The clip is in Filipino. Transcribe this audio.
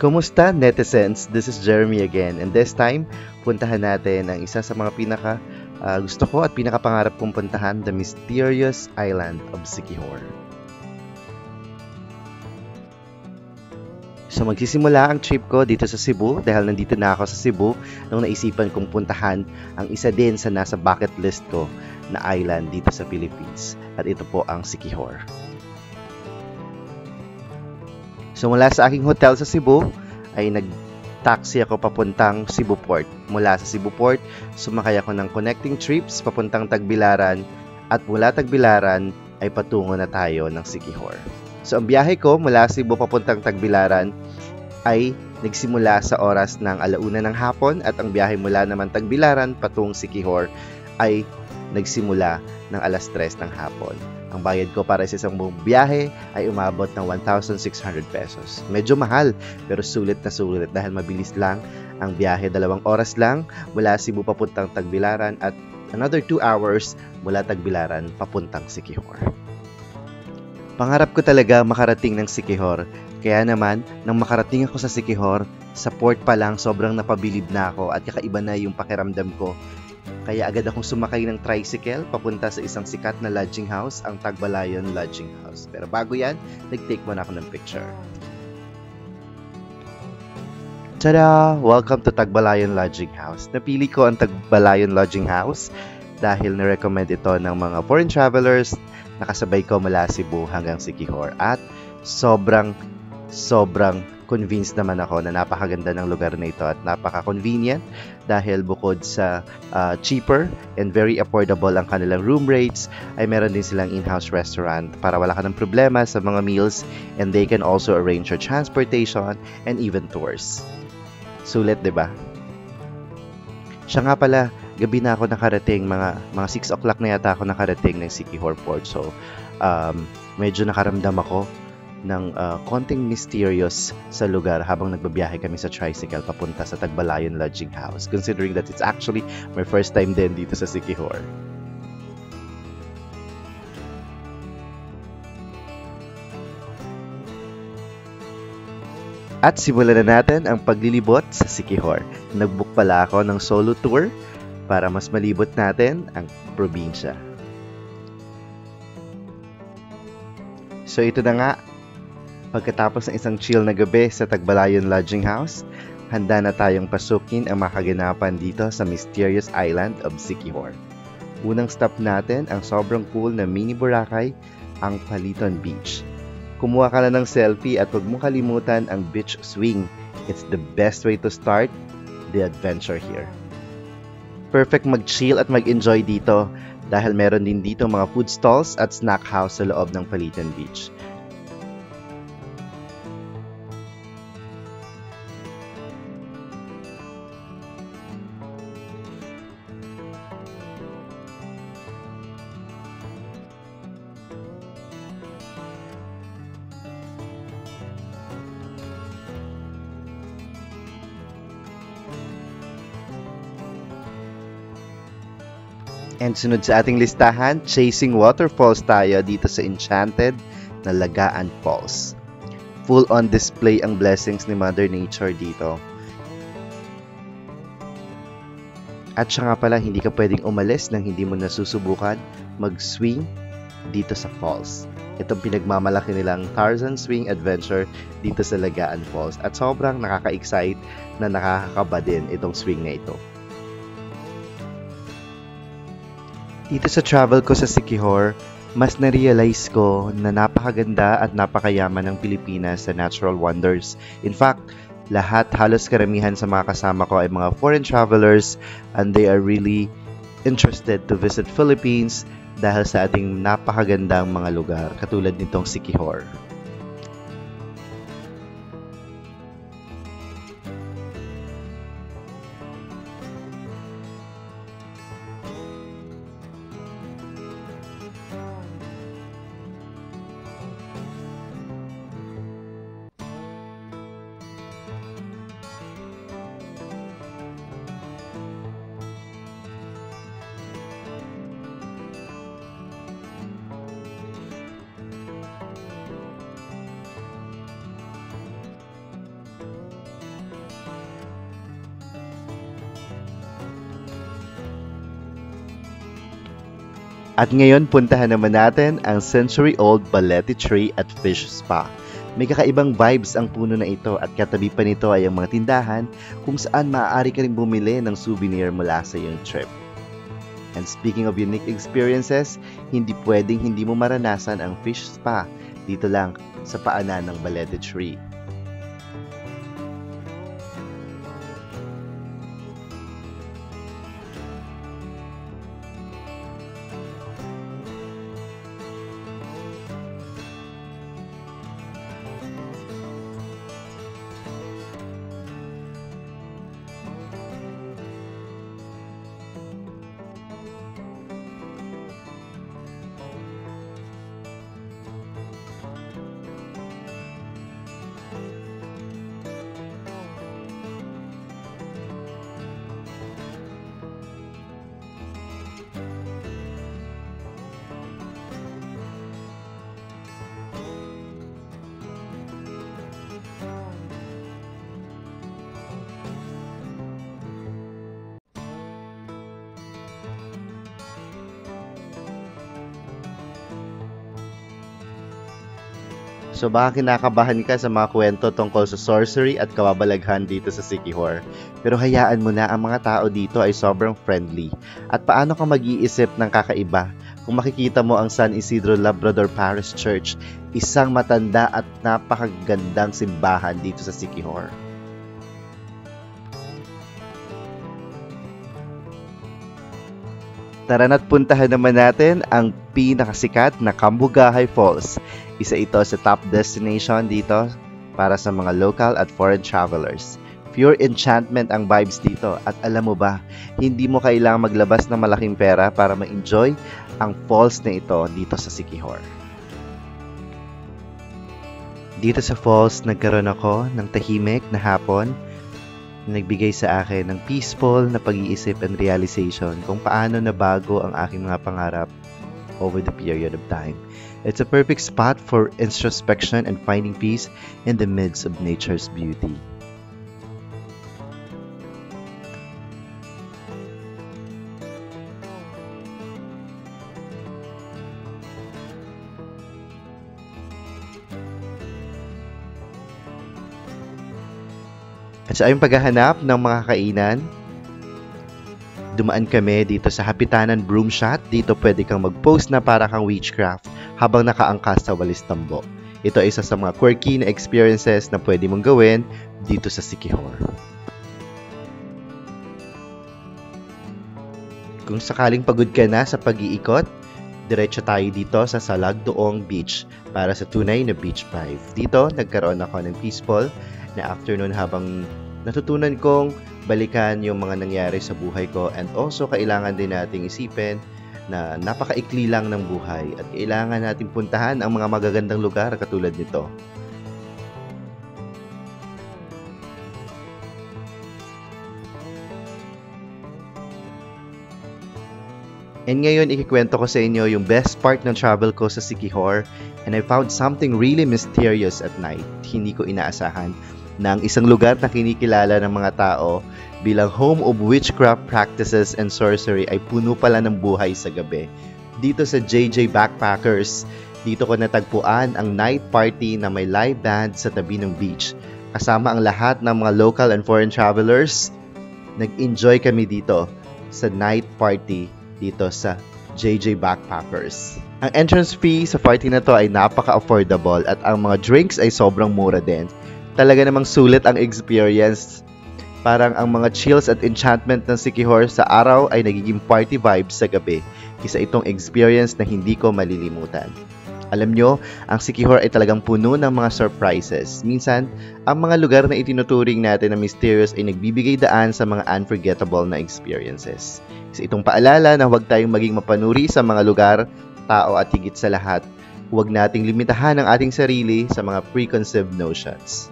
Kumusta netizens? This is Jeremy again, and this time, puntahan natin ang isa sa mga gusto ko at pinakapangarap kong puntahan, the mysterious island of Siquijor. So magsisimula ang trip ko dito sa Cebu dahil nandito na ako sa Cebu nung naisipan kong puntahan ang isa din sa nasa bucket list ko na island dito sa Philippines, at ito po ang Siquijor. So mula sa aking hotel sa Cebu ay nag-taxi ako papuntang Cebu Port. Mula sa Cebu Port, sumakay ako ng connecting trips papuntang Tagbilaran, at mula Tagbilaran ay patungo na tayo ng Siquijor. So ang biyahe ko mula Cebu papuntang Tagbilaran ay nagsimula sa oras ng 1:00 ng hapon, at ang biyahe mula naman Tagbilaran patungong Siquijor ay nagsimula ng 3:00 ng hapon. Ang bayad ko para sa isang buong biyahe ay umabot ng 1,600 pesos. Medyo mahal, pero sulit na sulit dahil mabilis lang ang biyahe. 2 oras lang mula Cebu papuntang Tagbilaran at another 2 hours mula Tagbilaran papuntang Siquijor. Pangarap ko talaga makarating ng Siquijor. Kaya naman, nang makarating ako sa Siquijor, sa port pa lang sobrang napabilib na ako at kakaiba na yung pakiramdam ko. Kaya agad akong sumakay ng tricycle papunta sa isang sikat na lodging house, ang Tagbalayon Lodging House. Pero bago yan, nag-take muna ako ng picture. Tada! Welcome to Tagbalayon Lodging House. Napili ko ang Tagbalayon Lodging House dahil na-recommend ito ng mga foreign travelers. Nakasabay ko mula Cebu hanggang Siquijor, at sobrang convinced naman ako na napakaganda ng lugar na ito at napaka-convenient dahil bukod sa cheaper and very affordable ang kanilang room rates, ay meron din silang in-house restaurant para wala ka ng problema sa mga meals, and they can also arrange your transportation and even tours. Sulit, diba? Siya nga pala, gabi na ako nakarating, mga 6 o'clock na yata ako nakarating ng Siquijor Port. So, medyo nakaramdam ako ng konting mysterious sa lugar habang nagbabiyahe kami sa tricycle papunta sa Tagbalayon Lodging House, considering that it's actually my first time din dito sa Siquijor. At simulan na natin ang paglilibot sa Siquijor. Nag-book pala ako ng solo tour para mas malibot natin ang probinsya. So ito na nga, pagkatapos ng isang chill na gabi sa Tagbalayon Lodging House, handa na tayong pasukin ang makaganapan dito sa mysterious island of Siquijor. Unang stop natin ang sobrang cool na mini Boracay, ang Paliton Beach. Kumuha ka na ng selfie at huwag mong kalimutan ang beach swing. It's the best way to start the adventure here. Perfect mag-chill at mag-enjoy dito dahil meron din dito mga food stalls at snack house sa loob ng Paliton Beach. And sunod sa ating listahan, chasing waterfalls tayo dito sa enchanted na Lagaan Falls. Full on display ang blessings ni Mother Nature dito. At siya nga pala, hindi ka pwedeng umalis nang hindi mo nasusubukan mag-swing dito sa falls. Itong pinagmamalaki nilang Tarzan Swing Adventure dito sa Lagaan Falls. At sobrang nakaka-excite na nakakakaba din itong swing na ito. Dito sa travel ko sa Siquijor, mas na-realize ko na napakaganda at napakayaman ng Pilipinas sa natural wonders. In fact, halos karamihan sa mga kasama ko ay mga foreign travelers, and they are really interested to visit Philippines dahil sa ating napakagandang mga lugar katulad nitong Siquijor. At ngayon, puntahan naman natin ang century-old Balete Tree at Fish Spa. May kakaibang vibes ang puno na ito at katabi pa nito ay ang mga tindahan kung saan maaari ka rin bumili ng souvenir mula sa iyong trip. And speaking of unique experiences, hindi pwedeng hindi mo maranasan ang Fish Spa dito lang sa paanan ng Balete Tree. So baka kinakabahan ka sa mga kwento tungkol sa sorcery at kababalaghan dito sa Siquijor. Pero hayaan mo na, ang mga tao dito ay sobrang friendly. At paano ka mag-iisip ng kakaiba kung makikita mo ang San Isidro Labrador Parish Church, isang matanda at napakagandang simbahan dito sa Siquijor. Tara na't puntahan naman natin ang pinakasikat na Cambugahay Falls. Isa ito sa top destination dito para sa mga local at foreign travelers. Pure enchantment ang vibes dito at alam mo ba, hindi mo kailangang maglabas ng malaking pera para ma-enjoy ang falls na ito dito sa Siquijor. Dito sa falls, nagkaroon ako ng tahimik na hapon na nagbigay sa akin ng peaceful na pag-iisip and realization kung paano nabago ang aking mga pangarap over the period of time. It's a perfect spot for introspection and finding peace in the midst of nature's beauty. At sa ayong paghahanap ng mga kainan, dumaan kami dito sa Hapitanan Broom Shot. Dito pwede kang mag-post na para kang witchcraft habang nakaangkas sa walis tambo. Ito ay isa sa mga quirky na experiences na pwede mong gawin dito sa Siquijor. Kung sakaling pagod ka na sa pag-iikot, diretso tayo dito sa Salagdoong Beach para sa tunay na beach vibe. Dito, nagkaroon ako ng peaceful na afternoon habang natutunan kong balikan yung mga nangyari sa buhay ko, and also kailangan din nating isipin na napakaikli lang ng buhay at kailangan natin puntahan ang mga magagandang lugar katulad nito. And ngayon, ikikwento ko sa inyo yung best part ng travel ko sa Siquijor, and I found something really mysterious at night. Hindi ko inaasahan na ang isang lugar na kinikilala ng mga tao bilang home of witchcraft practices and sorcery ay puno pala ng buhay sa gabi. Dito sa JJ Backpackers, dito ko natagpuan ang night party na may live band sa tabi ng beach. Kasama ang lahat ng mga local and foreign travelers, nag-enjoy kami dito sa night party dito sa JJ Backpackers. Ang entrance fee sa party na to ay napaka-affordable at ang mga drinks ay sobrang mura din. Talaga namang sulit ang experience. Parang ang mga chills at enchantment ng Siquijor sa araw ay nagiging party vibes sa gabi. Isa itong experience na hindi ko malilimutan. Alam nyo, ang Siquijor ay talagang puno ng mga surprises. Minsan, ang mga lugar na itinuturing natin na mysterious ay nagbibigay daan sa mga unforgettable na experiences. Isa itong paalala na huwag tayong maging mapanuri sa mga lugar, tao at higit sa lahat, huwag nating limitahan ang ating sarili sa mga preconceived notions.